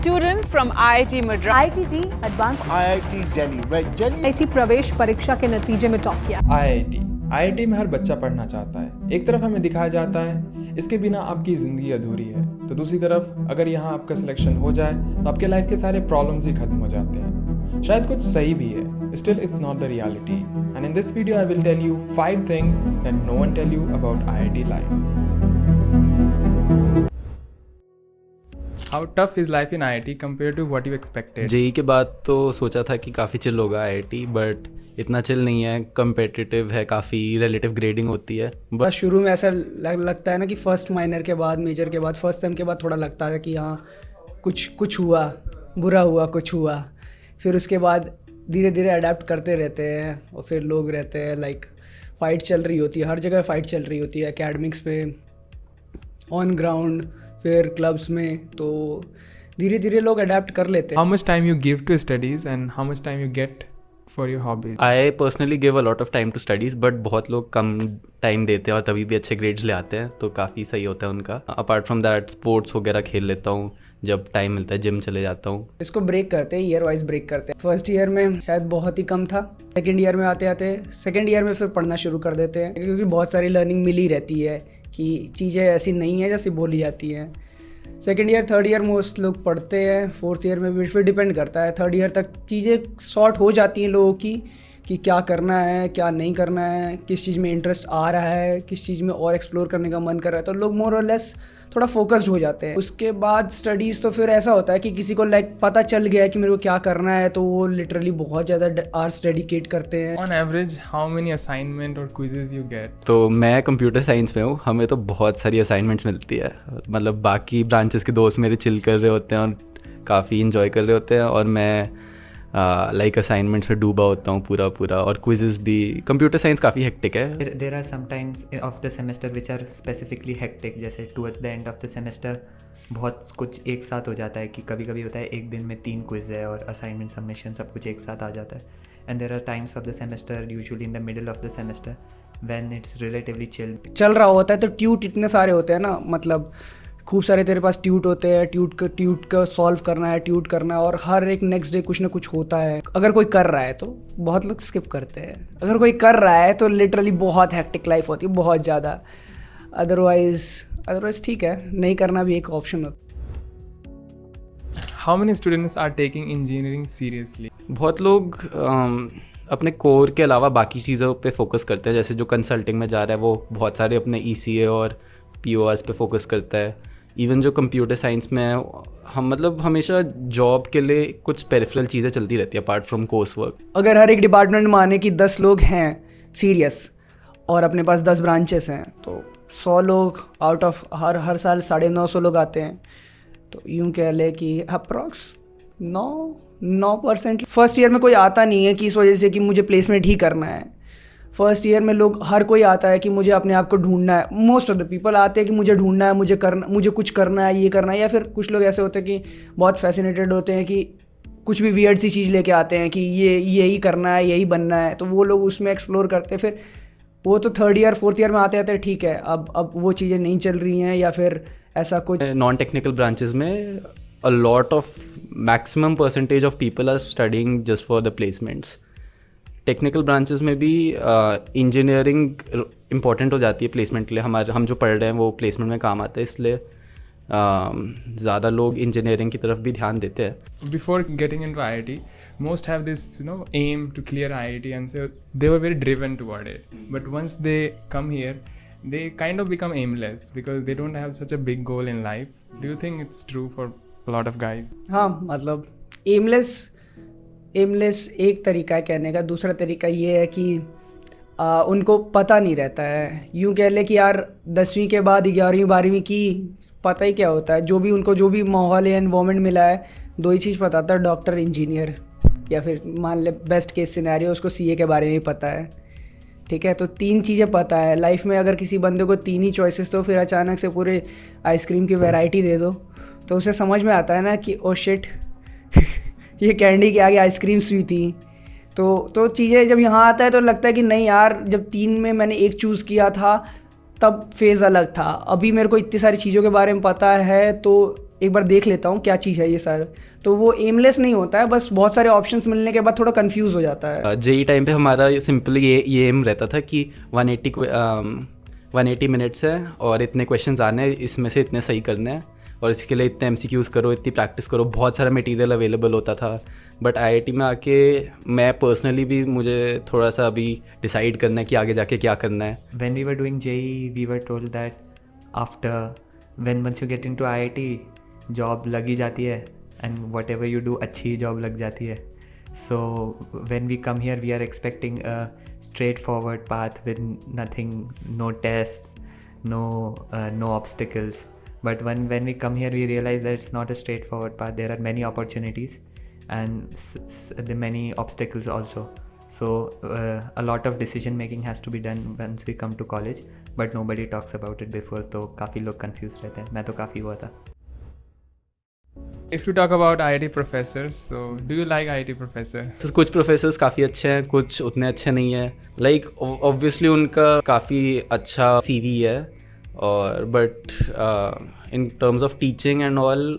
students from IIT Madras. IIT advance IIT Delhi, where genuine IIT प्रवेश परीक्षा के नतीजे में टॉप किया। IIT में हर बच्चा पढ़ना चाहता है। एक तरफ हमें दिखाया जाता है इसके बिना आपकी ज़िंदगी अधूरी है, तो दूसरी तरफ अगर यहाँ आपका सिलेक्शन हो जाए तो आपके लाइफ के सारे प्रॉब्लम्स ही खत्म हो जाते हैं। शायद कुछ सही भी है, still it's not the reality. And in this video I will tell you 5 things that no one tell you about IIT life. How tough is life in IIT compared to what you expected? JEE के बाद तो सोचा था कि काफ़ी chill होगा IIT, but इतना chill नहीं है, कम्पिटिटिव है, काफ़ी रिलेटिव ग्रेडिंग होती है। बस शुरू में ऐसा लगता है ना कि फर्स्ट माइनर के बाद मेजर के बाद फर्स्ट सेम के बाद थोड़ा लगता है कि हाँ कुछ हुआ, बुरा हुआ, कुछ हुआ। फिर उसके बाद धीरे धीरे अडेप्ट करते रहते हैं और फिर लोग रहते हैं लाइक फ़ाइट चल रही होती है, हर जगह फ़ाइट चल रही होती है, एकेडमिक्स पे, ऑन ग्राउंड, फिर क्लब्स में, तो धीरे धीरे लोग अडेप्ट कर लेते हैं। How much time you give to studies and how much time you get for your hobbies? I personally give a lot of time to studies, but बहुत लोग कम टाइम देते हैं और तभी भी अच्छे ग्रेड्स ले आते हैं, तो काफ़ी सही होता है उनका। अपार्ट फ्रॉम दैट स्पोर्ट्स वगैरह खेल लेता हूँ, जब टाइम मिलता है जिम चले जाता हूँ। इसको ब्रेक करते हैं, ईयर वाइज ब्रेक करते हैं। फर्स्ट ईयर में शायद बहुत ही कम था, सेकेंड ईयर में आते आते सेकेंड ईयर में फिर पढ़ना शुरू कर देते हैं, क्योंकि बहुत सारी लर्निंग मिली रहती है कि चीज़ें ऐसी नहीं है जैसे बोली जाती हैं। Second year third year most लोग पढ़ते हैं, फोर्थ ईयर में भी फिर डिपेंड करता है। थर्ड ईयर तक चीज़ें सॉर्ट हो जाती हैं लोगों की कि क्या करना है, क्या नहीं करना है, किस चीज़ में इंटरेस्ट आ रहा है, किस चीज़ में और एक्सप्लोर करने का मन कर रहा है, तो लोग मोर और लेस थोड़ा फोकस्ड हो जाते हैं। उसके बाद स्टडीज़ तो फिर ऐसा होता है कि किसी को लाइक पता चल गया है कि मेरे को क्या करना है, तो वो लिटरली बहुत ज़्यादा आवर्स डेडिकेट करते हैं। On average, how many assignment or quizzes you get? तो मैं कंप्यूटर साइंस में हूँ, हमें तो बहुत सारी असाइनमेंट्स मिलती है। मतलब बाकी ब्रांचेस के दोस्त मेरे चिल कर रहे होते हैं और काफ़ी इंजॉय कर रहे होते हैं, और मैं लाइक असाइनमेंट्स में डूबा होता हूँ पूरा, और क्विज़ेस भी। कंप्यूटर साइंस काफ़ी हेक्टिक है। There are some times of the semester which are specifically hectic, जैसे towards the end of the semester बहुत कुछ एक साथ हो जाता है कि कभी कभी होता है एक दिन में 3 क्विज़ है और असाइनमेंट सबमिशन सब कुछ एक साथ आ जाता है। And there are times of the semester usually in the middle of the semester when it's relatively चल रहा होता है, तो ट्यूट इतने सारे होते हैं ना, मतलब खूब सारे तेरे पास ट्यूट होते हैं, ट्यूट का सॉल्व करना है, ट्यूट करना है, और हर एक नेक्स्ट डे कुछ ना कुछ होता है। अगर कोई कर रहा है तो बहुत लोग स्किप करते हैं, अगर कोई कर रहा है तो लिटरली बहुत हेक्टिक लाइफ होती है, बहुत ज़्यादा। अदरवाइज ठीक है, नहीं करना भी एक ऑप्शन होता है। How many students are taking engineering seriously? बहुत लोग अपने कोर के अलावा बाकी चीज़ों पे फोकस करते हैं। जैसे जो कंसल्टिंग में जा रहा है वो बहुत सारे अपने ECA और PORs पे फोकस करता है। इवन जो कंप्यूटर साइंस में है, हम मतलब हमेशा जॉब के लिए कुछ पेरिफेरल चीज़ें चलती रहती है अपार्ट फ्रॉम कोर्स वर्क। अगर हर एक डिपार्टमेंट माने कि 10 लोग हैं सीरियस और अपने पास 10 ब्रांचेस हैं, तो 100 लोग आउट ऑफ हर साल 950 लोग आते हैं, तो यूँ कह ले कि अप्रॉक्स 9% फर्स्ट ईयर में कोई आता नहीं है कि इस वजह से कि मुझे प्लेसमेंट ही करना है। फर्स्ट ईयर में लोग हर कोई आता है कि मुझे अपने आप को ढूंढना है। मोस्ट ऑफ द पीपल आते हैं कि मुझे ढूंढना है, मुझे कुछ करना है, ये करना है। या फिर कुछ लोग ऐसे होते हैं कि बहुत फैसिनेटेड होते हैं कि कुछ भी वियर्ड सी चीज़ लेके आते हैं कि यही करना है, यही बनना है, तो वो लोग उसमें एक्सप्लोर करते हैं। फिर वो तो थर्ड ईयर फोर्थ ईयर में आते आते ठीक है, अब वो चीज़ें नहीं चल रही हैं, या फिर ऐसा कुछ। नॉन टेक्निकल ब्रांचेस में a lot of maximum percentage of people are studying just for the placements. Technical branches में भी इंजीनियरिंग इम्पॉर्टेंट हो जाती है प्लेसमेंट के लिए। हम जो पढ़ रहे हैं वो प्लेसमेंट में काम आता है, इसलिए ज़्यादा लोग इंजीनियरिंग की तरफ भी ध्यान देते हैं। Before getting into IIT, most have this aim to clear IIT, and so they were very driven toward it. But once they come here, they kind of become aimless because they don't have such a big goal in life. Do you think it's true for a lot of guys? हाँ, मतलब aimless एक तरीका है कहने का। दूसरा तरीका ये है कि उनको पता नहीं रहता है। यूँ कह ले कि यार 10वीं के बाद 11वीं 12वीं की पता ही क्या होता है, जो भी माहौल या एनवायरनमेंट मिला है, 2 ही चीज़ पता था, डॉक्टर, इंजीनियर, या फिर मान ले बेस्ट केस सिनेरियो उसको CA के बारे में ही पता है। ठीक है, तो 3 चीज़ें पता है लाइफ में। अगर किसी बंदे को 3 ही चॉइसेस, तो फिर अचानक से पूरे आइसक्रीम की वैरायटी दे दो, तो उसे समझ में आता है ना कि ओ शिट ये कैंडी के आगे आइसक्रीम हुई थी। तो चीज़ें जब यहाँ आता है तो लगता है कि नहीं यार, जब 3 में मैंने एक चूज़ किया था तब फेज़ अलग था, अभी मेरे को इतनी सारी चीज़ों के बारे में पता है, तो एक बार देख लेता हूँ क्या चीज़ है ये सारा, तो वो एमलेस नहीं होता है, बस बहुत सारे ऑप्शंस मिलने के बाद थोड़ा कंफ्यूज हो जाता है। जेई टाइम पे हमारा सिंपली ये एम रहता था कि 180 मिनट्स है और इतने क्वेश्चंस आने हैं, इसमें से इतने सही करने हैं और इसके लिए इतने MCQs करो, इतनी प्रैक्टिस करो, बहुत सारा मटेरियल अवेलेबल होता था। बट IIT में आके मैं पर्सनली भी मुझे थोड़ा सा अभी डिसाइड करना है कि आगे जाके क्या करना है। When we were doing JEE, we were told that once you get into IIT, job लग ही जाती है and whatever you do अच्छी जॉब लग जाती है। So when we come here, we are expecting a straightforward path with nothing, no tests, no obstacles. But when we come here, we realize that it's not a straightforward path. There are many opportunities and the many obstacles also. So a lot of decision making has to be done once we come to college, but nobody talks about it before. तो काफ़ी लोग confused रहते हैं, मैं तो काफ़ी हुआ था। If you talk about IIT professors, so do you like IIT professor? तो कुछ प्रोफेसर्स काफ़ी अच्छे हैं, कुछ उतने अच्छे नहीं हैं। लाइक ऑब्वियसली उनका काफ़ी अच्छा CV है और but in terms of teaching and all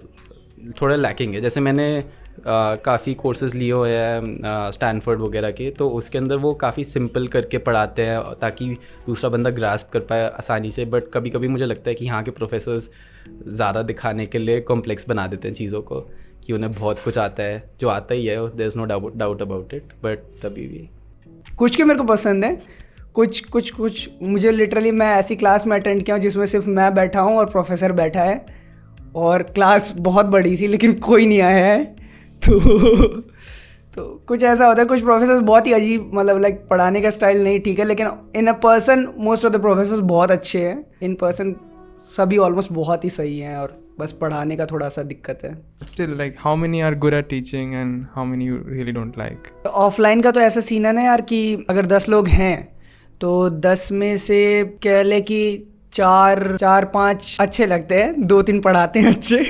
थोड़ा लैकिंग है। जैसे मैंने काफ़ी कोर्सेज लिए हुए हैं स्टैनफोर्ड वगैरह के, तो उसके अंदर वो काफ़ी सिंपल करके पढ़ाते हैं ताकि दूसरा बंदा ग्रास्प कर पाए आसानी से। बट कभी कभी मुझे लगता है कि यहाँ के प्रोफेसर्स ज़्यादा दिखाने के लिए कॉम्प्लेक्स बना देते हैं चीज़ों को, कि उन्हें बहुत कुछ आता है, जो आता ही है, there is no doubt about it. But तभी भी कुछ के मेरे को पसंद है, कुछ मुझे लिटरली मैं ऐसी क्लास में अटेंड किया हूँ जिसमें सिर्फ मैं बैठा हूँ और प्रोफेसर बैठा है और क्लास बहुत बड़ी थी लेकिन कोई नहीं आया है। तो कुछ ऐसा होता है, कुछ प्रोफेसर्स बहुत ही अजीब, मतलब लाइक पढ़ाने का स्टाइल नहीं ठीक है, लेकिन in a person most of the professors बहुत अच्छे हैं। इन पर्सन सभी ऑलमोस्ट बहुत ही सही हैं और बस पढ़ाने का थोड़ा सा दिक्कत है। Still, like how many are good at teaching and how many you really don't like? Offline का तो ऐसा सीन है ना यार कि अगर 10 लोग हैं तो 10 में से कह ले कि 4-5 अच्छे लगते हैं, 2-3 पढ़ाते हैं अच्छे,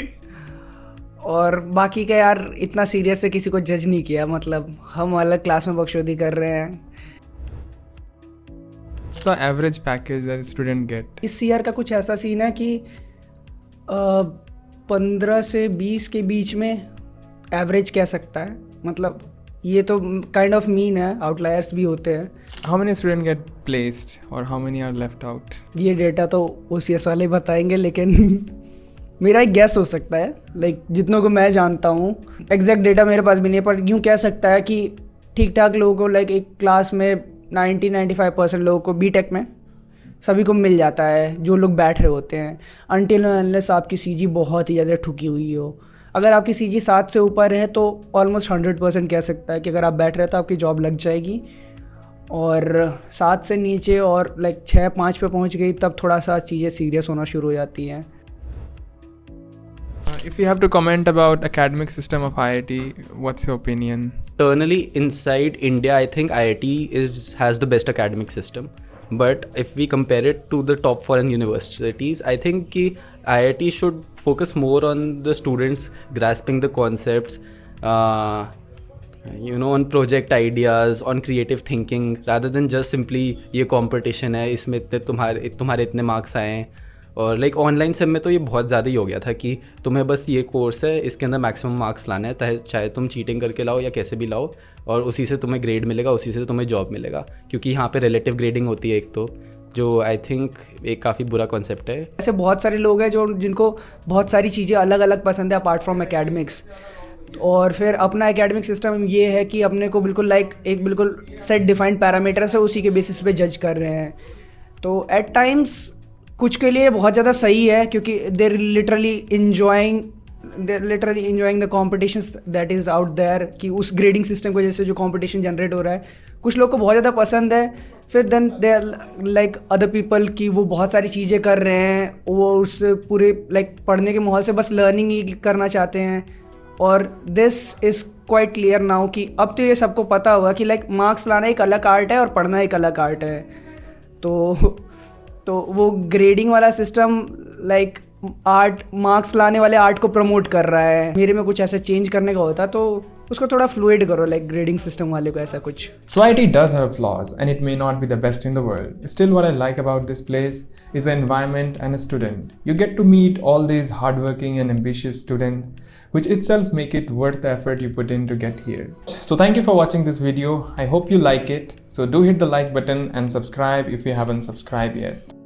और बाकी का यार इतना सीरियस से किसी को जज नहीं किया, मतलब हम अलग क्लास में बकचोदी कर रहे हैं। What's the average package that a student get? इस ईयर का कुछ ऐसा सीन है कि 15 से 20 के बीच में एवरेज कह सकता है, मतलब ये तो काइंड ऑफ मीन है, आउटलायर्स भी होते हैं। How many students get placed or how many are left out? ये डेटा तो OCS वाले बताएंगे, लेकिन मेरा एक गैस हो सकता है, लाइक जितनों को मैं जानता हूँ, एग्जैक्ट डेटा मेरे पास भी नहीं है, पर यूँ कह सकता है कि ठीक ठाक लोगों को, लाइक एक क्लास में 90-95% लोगों को बीटेक में सभी को मिल जाता है जो लोग बैठ रहे होते हैं, अनटिल अनलेस आपकी CG बहुत ही ज़्यादा ठुकी हुई हो। अगर आपकी CG 7 से ऊपर है तो ऑलमोस्ट 100% कह सकता है कि अगर आप बैठ रहे हैं तो आपकी जॉब लग जाएगी, और 7 से नीचे और लाइक 6-5 पे पहुंच गई तब थोड़ा सा चीज़ें सीरियस होना शुरू हो जाती हैं। If you have to comment about academic system of IIT, what's your opinion? Internally inside India, I think IIT has the best academic system. But if we compare it to the top foreign universities, I think कि IIT should focus more on the students grasping the concepts, on project ideas, on creative thinking, rather than just simply ये competition है, इसमें इतने तुम्हारे इतने marks आए हैं। और लाइक ऑनलाइन सब में तो ये बहुत ज़्यादा ही हो गया था कि तुम्हें बस ये कोर्स है, इसके अंदर मैक्सिमम मार्क्स लाना है, चाहे तुम चीटिंग करके लाओ या कैसे भी लाओ, और उसी से तुम्हें ग्रेड मिलेगा, उसी से तुम्हें जॉब मिलेगा, क्योंकि यहाँ पे रिलेटिव ग्रेडिंग होती है एक तो, जो आई थिंक एक काफ़ी बुरा कॉन्सेप्ट है। ऐसे बहुत सारे लोग हैं जिनको बहुत सारी चीज़ें अलग अलग पसंद है अपार्ट फ्रॉम एकेडमिक्स, और फिर अपना एकेडमिक सिस्टम ये है कि अपने को बिल्कुल एक बिल्कुल सेट डिफाइंड पैरामीटर्स है, उसी के बेसिस पे जज कर रहे हैं। तो एट टाइम्स कुछ के लिए बहुत ज़्यादा सही है, क्योंकि they're literally enjoying the competitions that is out there, कि उस ग्रेडिंग सिस्टम की वजह से जो कॉम्पिटिशन जनरेट हो रहा है कुछ लोग को बहुत ज़्यादा पसंद है। फिर then they like other people कि वो बहुत सारी चीज़ें कर रहे हैं, वो उस पूरे लाइक पढ़ने के माहौल से बस लर्निंग ही करना चाहते हैं। और this is quite clear now कि अब तो ये सबको पता होगा कि लाइक मार्क्स लाना एक अलग आर्ट है और पढ़ना एक अलग आर्ट है। तो वो ग्रेडिंग वाला सिस्टम लाइक आर्ट मार्क्स लाने वाले आर्ट को प्रमोट कर रहा है, मेरे में कुछ ऐसा चेंज करने का होता तो उसको थोड़ा फ्लूइड करो, लाइक ग्रेडिंग सिस्टम वाले को ऐसा कुछ. So IIT does have flaws and it may not be the best in the world. Still, what I like about this place is the environment and a student. You get to meet all these hardworking and ambitious students, which itself make it worth the effort you put in to get here. So thank you for watching this video. I hope you like it. So do hit the like button and subscribe if you haven't subscribed yet.